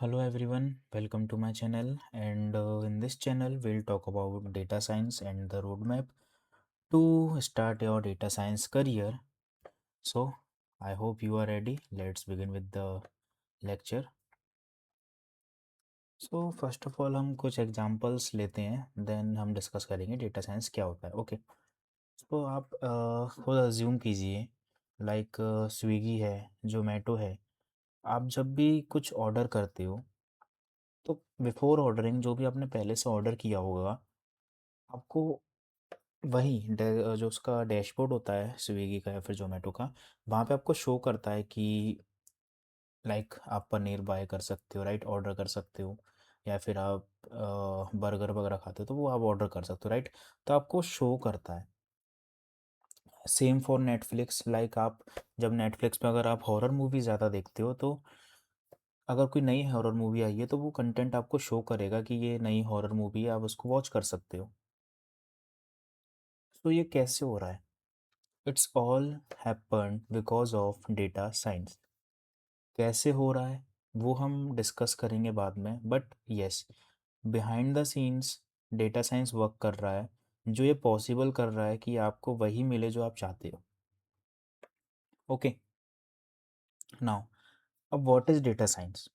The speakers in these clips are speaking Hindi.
Hello everyone, welcome to my channel. And in this channel, we'll talk about data science and the roadmap to start your data science career. So, I hope you are ready. Let's begin with the lecture. So, first of all, हम कुछ एग्जांपल्स लेते हैं, देन हम डिस्कस करेंगे डेटा साइंस क्या होता है. ओके, तो आप खुद अज्यूम कीजिए, लाइक स्विगी है, जोमेटो है. आप जब भी कुछ ऑर्डर करते हो, तो बिफोर ऑर्डरिंग जो भी आपने पहले से ऑर्डर किया होगा, आपको वही जो उसका डैशबोर्ड होता है स्विगी का या फिर जोमेटो का, वहाँ पे आपको शो करता है कि लाइक आप पनीर बाय कर सकते हो, राइट, ऑर्डर कर सकते हो, या फिर आप बर्गर वगैरह खाते हो तो वो आप ऑर्डर कर सकते हो, राइट. तो आपको शो करता है. सेम फॉर नेटफ्लिक्स, लाइक आप जब नेटफ्लिक्स पे अगर आप हॉरर मूवी ज़्यादा देखते हो, तो अगर कोई नई हॉरर मूवी आई है तो वो कंटेंट आपको शो करेगा कि ये नई हॉरर मूवी है, आप उसको वॉच कर सकते हो. तो ये कैसे हो रहा है? It's all happen because of data science. कैसे हो रहा है वो हम डिस्कस करेंगे बाद में, but yes, behind the scenes data science work कर रहा है, जो ये पॉसिबल कर रहा है कि आपको वही मिले जो आप चाहते हो. ओके, नाउ अब what is data science?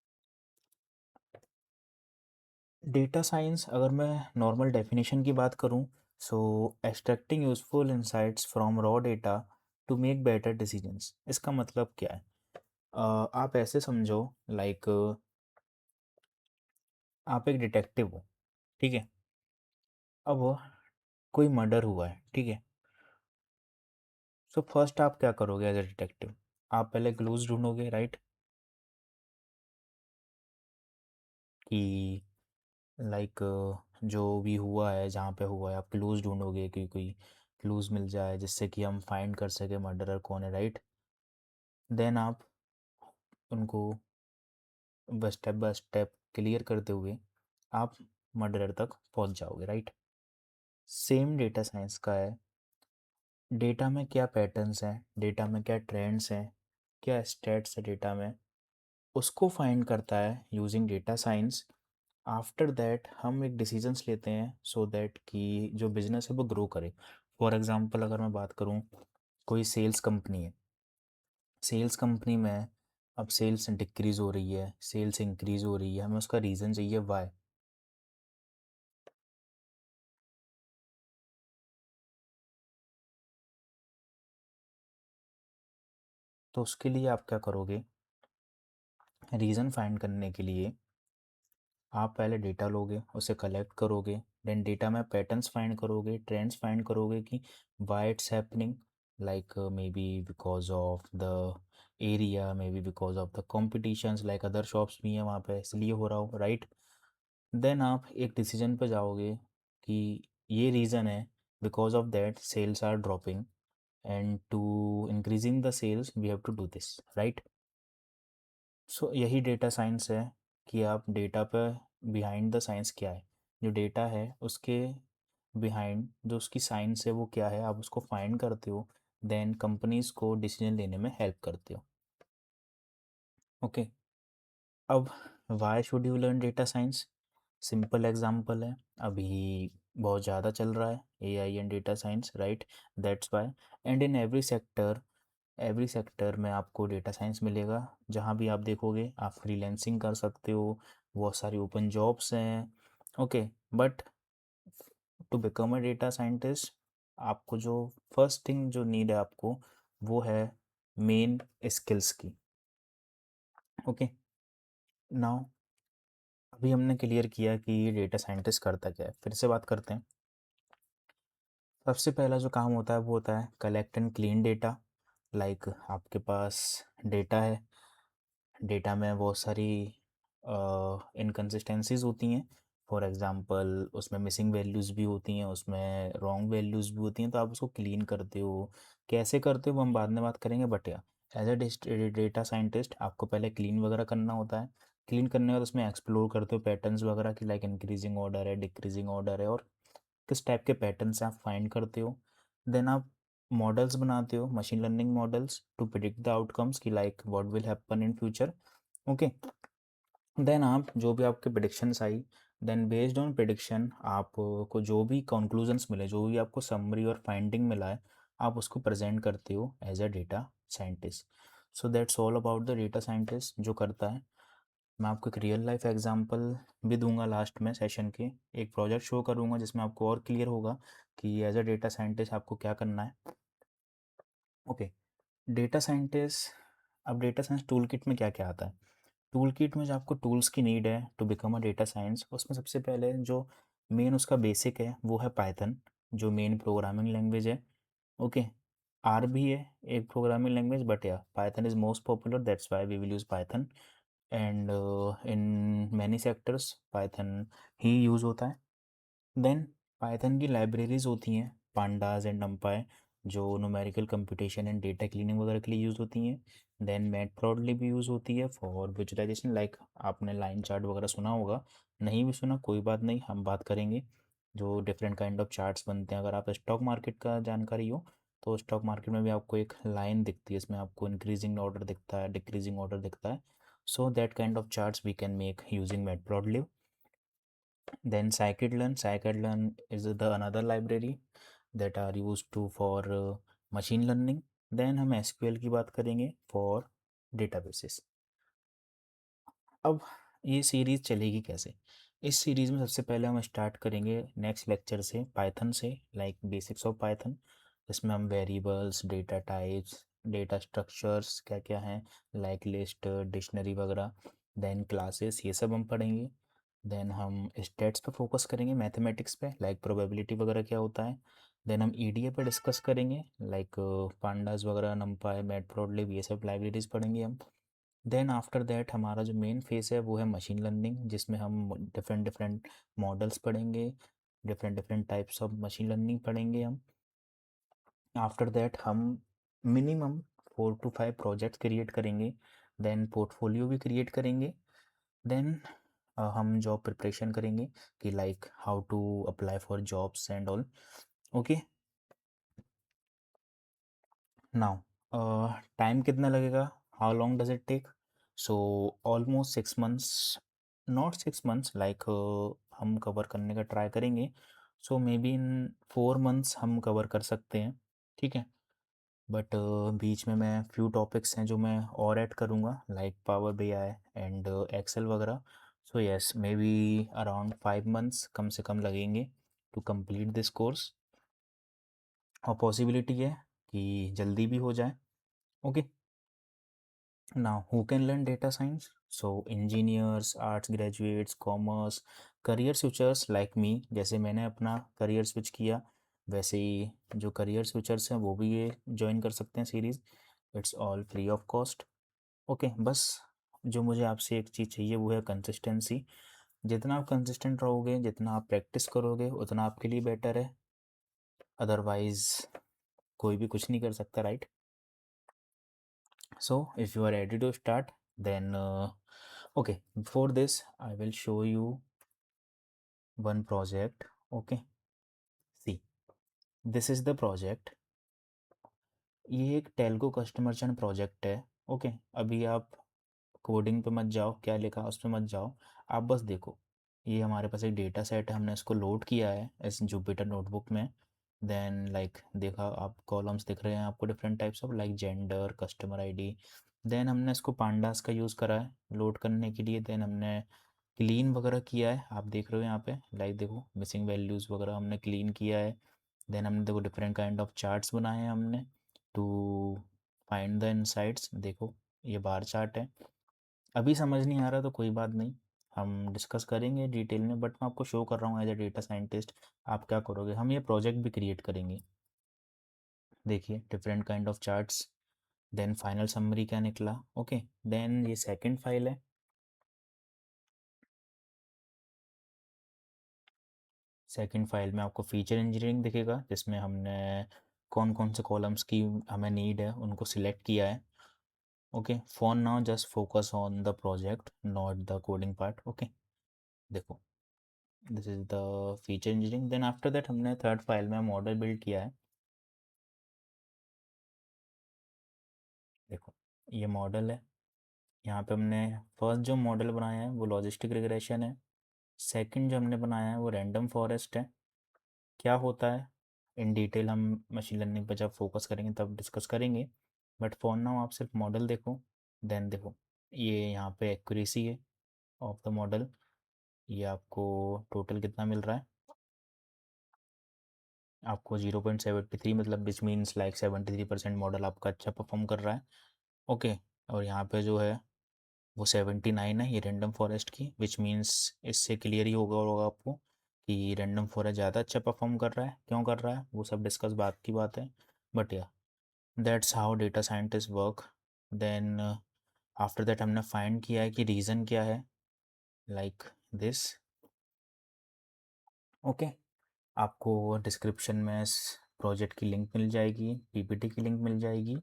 Data science अगर मैं नॉर्मल डेफिनेशन की बात करूं, so extracting useful insights from raw data to make better decisions. इसका मतलब क्या है? आप ऐसे समझो, लाइक आप एक डिटेक्टिव हो, ठीक है. अब कोई मर्डर हुआ है, ठीक है. सो फर्स्ट आप क्या करोगे एज ए डिटेक्टिव? आप पहले क्लूज ढूंढोगे, राइट, कि लाइक जो भी हुआ है, जहाँ पे हुआ है, आप क्लूज ढूंढोगे कि कोई क्लूज मिल जाए जिससे कि हम फाइंड कर सके मर्डरर कौन है, राइट. देन आप उनको बाय स्टेप क्लियर करते हुए आप मर्डरर तक पहुंच जाओगे, राइट. सेम डेटा साइंस का है. डेटा में क्या पैटर्न्स हैं, डेटा में क्या ट्रेंड्स हैं, क्या स्टेट्स है डेटा में, उसको फाइंड करता है using data science. After that हम एक डिसीजंस लेते हैं सो दैट कि जो बिजनेस है वो ग्रो करे. फॉर एग्जांपल अगर मैं बात करूं, कोई सेल्स कंपनी है. सेल्स कंपनी में अब सेल्स डिक्रीज हो रही है, सेल्स इंक्रीज हो रही है, हमें उसका रीज़न चाहिए वाई. तो उसके लिए आप क्या करोगे? रीज़न फाइंड करने के लिए आप पहले डेटा लोगे, उसे कलेक्ट करोगे, देन डेटा में पैटर्न्स फाइंड करोगे, ट्रेंड्स फाइंड करोगे कि why it's happening, like may be because of the area, may be because of the competitions, like other shops भी हैं वहाँ पे इसलिए हो रहा हो, राइट. देन आप एक डिसीजन पे जाओगे कि ये रीज़न है, because of that sales are dropping, and to increasing the sales we have to do this, right. So यही डेटा साइंस है कि आप डेटा पर बिहाइंड द साइंस क्या है, जो डेटा है उसके बिहाइंड जो उसकी साइंस है वो क्या है, आप उसको फाइंड करते हो, देन कंपनीज को डिसीजन लेने में हेल्प करते हो. ओके, अब why should you learn data science? Simple example है, अभी बहुत ज़्यादा चल रहा है AI and data science, right. That's why. And in every sector में आपको डेटा साइंस मिलेगा. जहाँ भी आप देखोगे आप फ्रीलैंसिंग कर सकते हो, बहुत सारी ओपन जॉब्स हैं. Okay, but to become a data scientist, आपको जो फर्स्ट थिंग जो नीड है आपको, वो है मेन स्किल्स की. ओके, नाउ अभी हमने क्लियर किया कि डेटा साइंटिस्ट करता क्या है, फिर से बात करते हैं. सबसे पहला जो काम होता है वो होता है collect and clean data. Like आपके पास डेटा है, डेटा में बहुत सारी इनकन्सिस्टेंसीज होती हैं. फॉर एग्जांपल उसमें मिसिंग वैल्यूज़ भी होती हैं, उसमें रॉन्ग वैल्यूज़ भी होती हैं, तो आप उसको क्लीन करते हो. कैसे करते हो वो हम बाद में बात करेंगे, बट या एज ए डेटा साइंटिस्ट आपको पहले क्लीन वगैरह करना होता है. क्लीन करने के बाद उसमें एक्सप्लोर करते हो पैटर्न्स वगैरह की, लाइक इंक्रीजिंग ऑर्डर है, डिक्रीजिंग ऑर्डर है, और किस टाइप के पैटर्न्स आप फाइंड करते हो. देन आप मॉडल्स बनाते हो, machine learning models, to predict the outcomes की like what will happen in future. Okay, then आप जो भी आपके प्रिडिक्शंस आई, देन बेस्ड ऑन प्रिडिक्शन आपको जो भी कंक्लूजन्स मिले, जो भी आपको समरी और फाइंडिंग मिला है, आप उसको प्रेजेंट करते हो as a data scientist. So that's all about the data scientist जो करता है। मैं आपको एक रियल लाइफ एग्जांपल भी दूंगा लास्ट में सेशन के, एक प्रोजेक्ट शो करूंगा जिसमें आपको और क्लियर होगा कि एज अ डेटा साइंटिस्ट आपको क्या करना है। Okay, data scientist. अब डेटा साइंस टूल किट में क्या क्या आता है? टूल किट में जो आपको टूल्स की नीड है to become a data science, उसमें सबसे पहले जो मेन उसका बेसिक है वो है पाइथन, जो मेन प्रोग्रामिंग लैंग्वेज है। ओके, आर भी है एक प्रोग्रामिंग लैंग्वेज, बट या Python is most popular, that's why we will use Python. And in many sectors Python ही यूज़ होता है। देन पाइथन की लाइब्रेरीज होती हैं पांडाज एंड नम्पाई, जो numerical computation and data cleaning वगैरह के लिए यूज़ होती हैं। देन मैटप्लॉटली भी यूज़ होती है फॉर विजुअलाइजेशन, लाइक आपने लाइन चार्ट वगैरह सुना होगा, नहीं भी सुना कोई बात नहीं, हम बात करेंगे। जो डिफरेंट काइंड ऑफ चार्ट्स बनते हैं, अगर आप स्टॉक मार्केट का जानकारी हो तो स्टॉक मार्केट में भी आपको एक लाइन दिखती है, इसमें आपको इंक्रीजिंग ऑर्डर दिखता है, डिक्रीजिंग ऑर्डर दिखता है। So that kind of charts we can make using matplotlib. Then scikit-learn is the another library that are used to for machine learning. Then हम SQL की बात करेंगे for databases। अब ये सीरीज़ चलेगी कैसे? इस सीरीज़ में सबसे पहले हम स्टार्ट करेंगे नेक्स्ट लेक्चर से पाइथन से, लाइक बेसिक्स ऑफ पाइथन। इसमें हम variables, data types, data structures क्या क्या हैं, लाइक लिस्ट, डिक्शनरी वगैरह, देन क्लासेस, ये सब हम पढ़ेंगे। देन हम स्टेट्स पे फोकस करेंगे, मैथमेटिक्स पे, लाइक प्रोबेबिलिटी वगैरह क्या होता है। देन हम ईडीए पे डिस्कस करेंगे, लाइक पांडास वगैरह, नमपाई, मैटप्लॉटलिब, ये सब लाइब्रेरीज पढ़ेंगे हम। देन आफ्टर दैट हमारा जो मेन फेस है वो है मशीन लर्निंग, जिसमें हम डिफरेंट डिफरेंट मॉडल्स पढ़ेंगे, different different types of machine learning पढ़ेंगे हम। आफ्टर दैट हम मिनिमम 4 to 5 प्रोजेक्ट्स क्रिएट करेंगे, देन पोर्टफोलियो भी क्रिएट करेंगे। देन हम जॉब प्रिपरेशन करेंगे कि like how to apply for jobs and all. Okay, now time कितना लगेगा, how long does it take? So almost 6 months, not 6 months, like हम कवर करने का ट्राई करेंगे। सो मे बी इन 4 मंथ्स हम कवर कर सकते हैं, ठीक है। बट बीच में मैं फ्यू टॉपिक्स हैं जो मैं और ऐड करूँगा, like Power B I and Excel वगैरह। So yes, maybe around 5 months कम से कम लगेंगे टू कंप्लीट दिस कोर्स, और पॉसिबिलिटी है कि जल्दी भी हो जाए। Okay, now who can learn data science? So engineers, arts graduates, commerce, career switchers like me, जैसे मैंने अपना करियर स्विच किया, वैसे ही जो करियर स्विचर्स हैं वो भी ये ज्वाइन कर सकते हैं series. It's all free of cost. Okay, बस जो मुझे आपसे एक चीज़ चाहिए वो है कंसिस्टेंसी। जितना आप कंसिस्टेंट रहोगे, जितना आप प्रैक्टिस करोगे, उतना आपके लिए बेटर है। अदरवाइज कोई भी कुछ नहीं कर सकता, right? So if you are ready to start, then okay, before this I will show you one project. Okay, see, this is the project। ये एक टेल्को कस्टमर चर्न प्रोजेक्ट है। ओके, अभी आप कोडिंग पे मत जाओ, क्या लिखा उस पर मत जाओ, आप बस देखो। ये हमारे पास एक डेटा सेट है, हमने इसको लोड किया है इस जुपिटर नोटबुक में। देन लाइक देखा आप, कॉलम्स दिख रहे हैं आपको different types of, like gender, customer ID. Then हमने इसको पांडास का यूज़ करा है लोड करने के लिए। देन हमने क्लीन वगैरह किया है, आप देख रहे हो यहाँ पे, लाइक देखो मिसिंग वैल्यूज़ वगैरह हमने क्लीन किया है। देन हमने देखो डिफरेंट काइंड ऑफ चार्ट्स बनाए हैं हमने टू फाइंड द इनसाइट्स। देखो ये बार चार्ट है। अभी समझ नहीं आ रहा तो कोई बात नहीं, हम डिस्कस करेंगे डिटेल में, बट मैं आपको शो कर रहा हूँ एज ए डेटा साइंटिस्ट आप क्या करोगे। हम ये प्रोजेक्ट भी क्रिएट करेंगे, देखिए different kind of charts. Then final summary क्या निकला। ओके, देन ये सेकंड फाइल है। सेकंड फाइल में आपको फीचर इंजीनियरिंग दिखेगा, जिसमें हमने कौन कौन से कॉलम्स की हमें नीड है उनको सिलेक्ट किया है। Okay, for now just focus on the project, not the coding part. Okay, देखो this is the feature engineering. Then after that हमने थर्ड फाइल में मॉडल बिल्ड किया है। देखो ये मॉडल है, यहाँ पे हमने फर्स्ट जो मॉडल बनाया है वो लॉजिस्टिक रिग्रेशन है। सेकंड जो हमने बनाया है वो रैंडम फॉरेस्ट है। क्या होता है इन डिटेल हम मशीन लर्निंग पर जब फोकस करेंगे तब डिस्कस करेंगे, बट फॉर नाउ आप सिर्फ मॉडल देखो। देन देखो, ये यहाँ पे एक्यूरेसी है ऑफ द मॉडल। ये आपको टोटल कितना मिल रहा है, आपको 0.73, मतलब विच मीन्स लाइक 73% मॉडल आपका अच्छा परफॉर्म कर रहा है। ओके, और यहाँ पे जो है वो 79 है ये रैंडम फॉरेस्ट की, विच मीन्स इससे क्लियर ही होगा आपको कि रैंडम फॉरेस्ट ज़्यादा अच्छा परफॉर्म कर रहा है। क्यों कर रहा है वो सब डिस्कस बात की बात है, बट या that's how data scientist work. Then after that हमने फाइंड किया है कि रीज़न क्या है, लाइक दिस। ओके, आपको डिस्क्रिप्शन में इस प्रोजेक्ट की लिंक मिल जाएगी, पीपीटी की लिंक मिल जाएगी,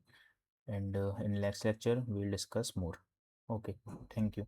and in next lecture we will discuss more. Okay, thank you.